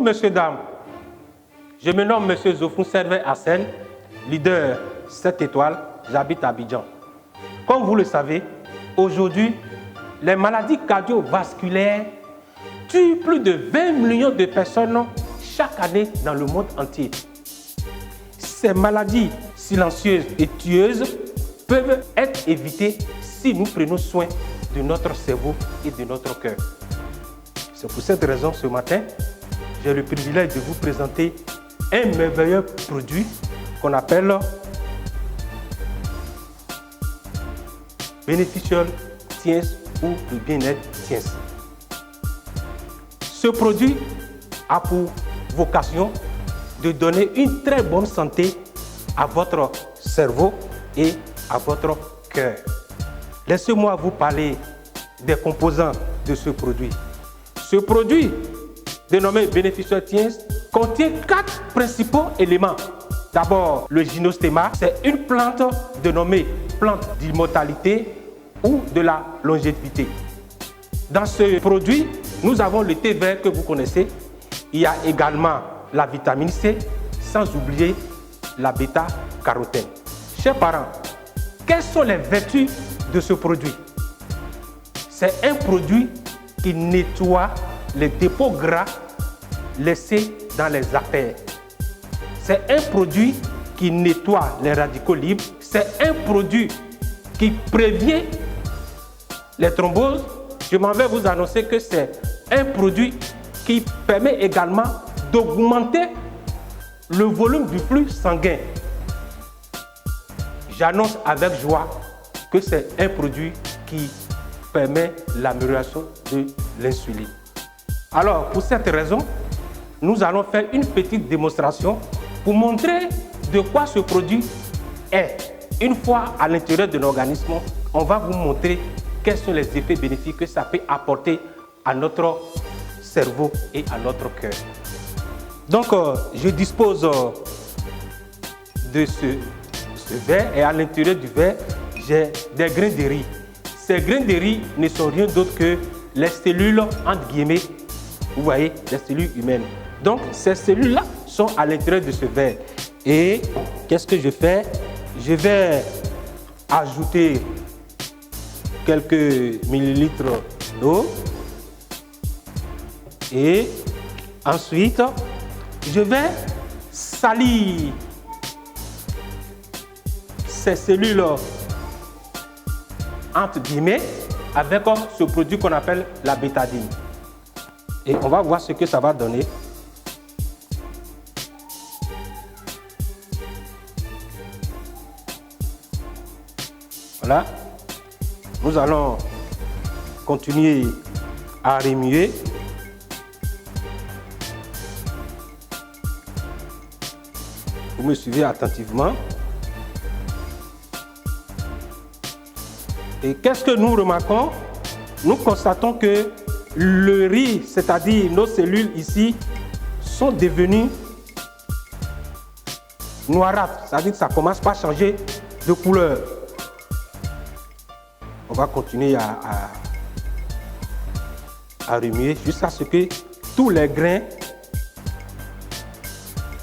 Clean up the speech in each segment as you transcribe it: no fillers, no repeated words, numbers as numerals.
Bonjour, messieurs, dames. Je me nomme monsieur Zofou Servet Hassen, leader 7 étoiles, j'habite à Abidjan. Comme vous le savez, aujourd'hui, les maladies cardiovasculaires tuent plus de 20 millions de personnes chaque année dans le monde entier. Ces maladies silencieuses et tueuses peuvent être évitées si nous prenons soin de notre cerveau et de notre cœur. C'est pour cette raison, ce matin, j'ai le privilège de vous présenter un merveilleux produit qu'on appelle Beneficial Tiens ou le bien-être Tiens. Ce produit a pour vocation de donner une très bonne santé à votre cerveau et à votre cœur. Laissez-moi vous parler des composants de ce produit. Ce produit, dénommé Beneficial Tiens, contient 4 principaux éléments. D'abord, le gynostéma, c'est une plante dénommée plante d'immortalité ou de la longévité. Dans ce produit, nous avons le thé vert que vous connaissez. Il y a également la vitamine C, sans oublier la bêta-carotène. Chers parents, quelles sont les vertus de ce produit? C'est un produit qui nettoie les dépôts gras laissés dans les artères. C'est un produit qui nettoie les radicaux libres. C'est un produit qui prévient les thromboses. Je m'en vais vous annoncer que c'est un produit qui permet également d'augmenter le volume du flux sanguin. J'annonce avec joie que c'est un produit qui permet l'amélioration de l'insuline. Alors, pour cette raison, nous allons faire une petite démonstration pour montrer de quoi ce produit est. Une fois à l'intérieur de l'organisme, on va vous montrer quels sont les effets bénéfiques que ça peut apporter à notre cerveau et à notre cœur. Donc, je dispose de ce verre et à l'intérieur du verre, j'ai des grains de riz. Ces grains de riz ne sont rien d'autre que les cellules, entre guillemets, vous voyez, les cellules humaines. Donc, ces cellules-là sont à l'intérieur de ce verre. Et qu'est-ce que je fais? Je vais ajouter quelques millilitres d'eau. Et ensuite, je vais salir ces cellules, entre guillemets, avec ce produit qu'on appelle la bétadine. Et on va voir ce que ça va donner. Voilà. Nous allons continuer à remuer. Vous me suivez attentivement. Et qu'est-ce que nous remarquons? Nous constatons que le riz, c'est-à-dire nos cellules ici, sont devenues noirâtres. C'est-à-dire que ça commence par changer de couleur. On va continuer à remuer jusqu'à ce que tous les grains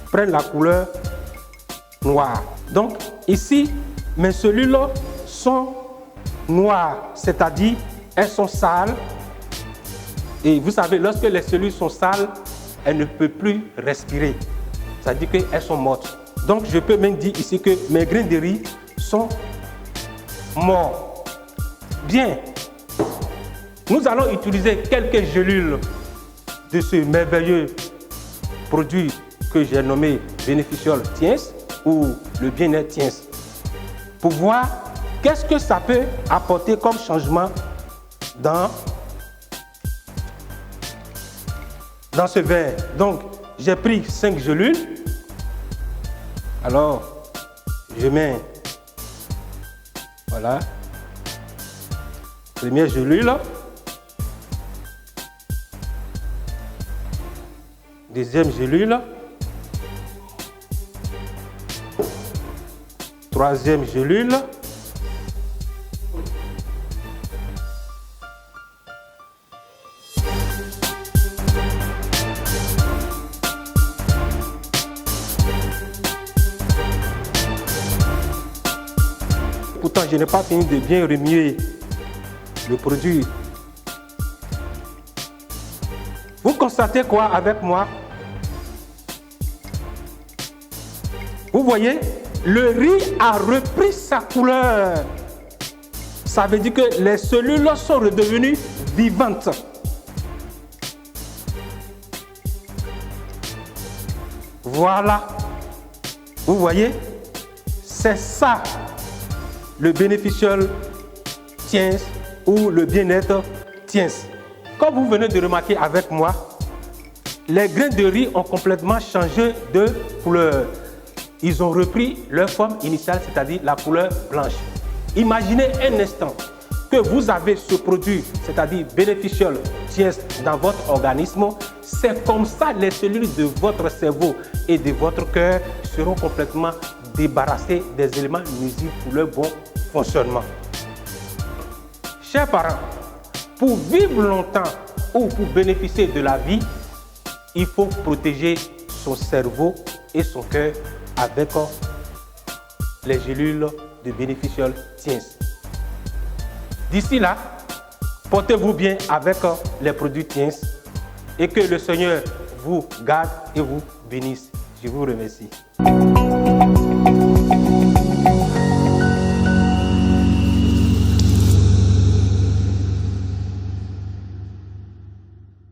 prennent la couleur noire. Donc ici, mes cellules sont noires, c'est-à-dire elles sont sales. Et vous savez, lorsque les cellules sont sales, elles ne peuvent plus respirer. C'est-à-dire qu'elles sont mortes. Donc je peux même dire ici que mes grains de riz sont morts. Bien, nous allons utiliser quelques gélules de ce merveilleux produit que j'ai nommé Beneficial Tiens ou le bien-être Tiens pour voir qu'est-ce que ça peut apporter comme changement dans ce verre. Donc, j'ai pris 5 gélules. Alors, je mets, voilà, première gélule, deuxième gélule, troisième gélule, Pourtant, je n'ai pas fini de bien remuer le produit. Vous constatez quoi avec moi? Vous voyez, le riz a repris sa couleur. Ça veut dire que les cellules sont redevenues vivantes. Voilà. Vous voyez, c'est ça le Beneficial Tiens ou le bien-être Tiens. Comme vous venez de remarquer avec moi, les grains de riz ont complètement changé de couleur. Ils ont repris leur forme initiale, c'est-à-dire la couleur blanche. Imaginez un instant que vous avez ce produit, c'est-à-dire Beneficial Tiens dans votre organisme. C'est comme ça les cellules de votre cerveau et de votre cœur seront complètement débarrassées des éléments nuisibles pour leur bon fonctionnement. Chers parents, pour vivre longtemps ou pour bénéficier de la vie, il faut protéger son cerveau et son cœur avec les gélules de Beneficial Tiens. D'ici là, portez-vous bien avec les produits Tiens et que le Seigneur vous garde et vous bénisse. Je vous remercie.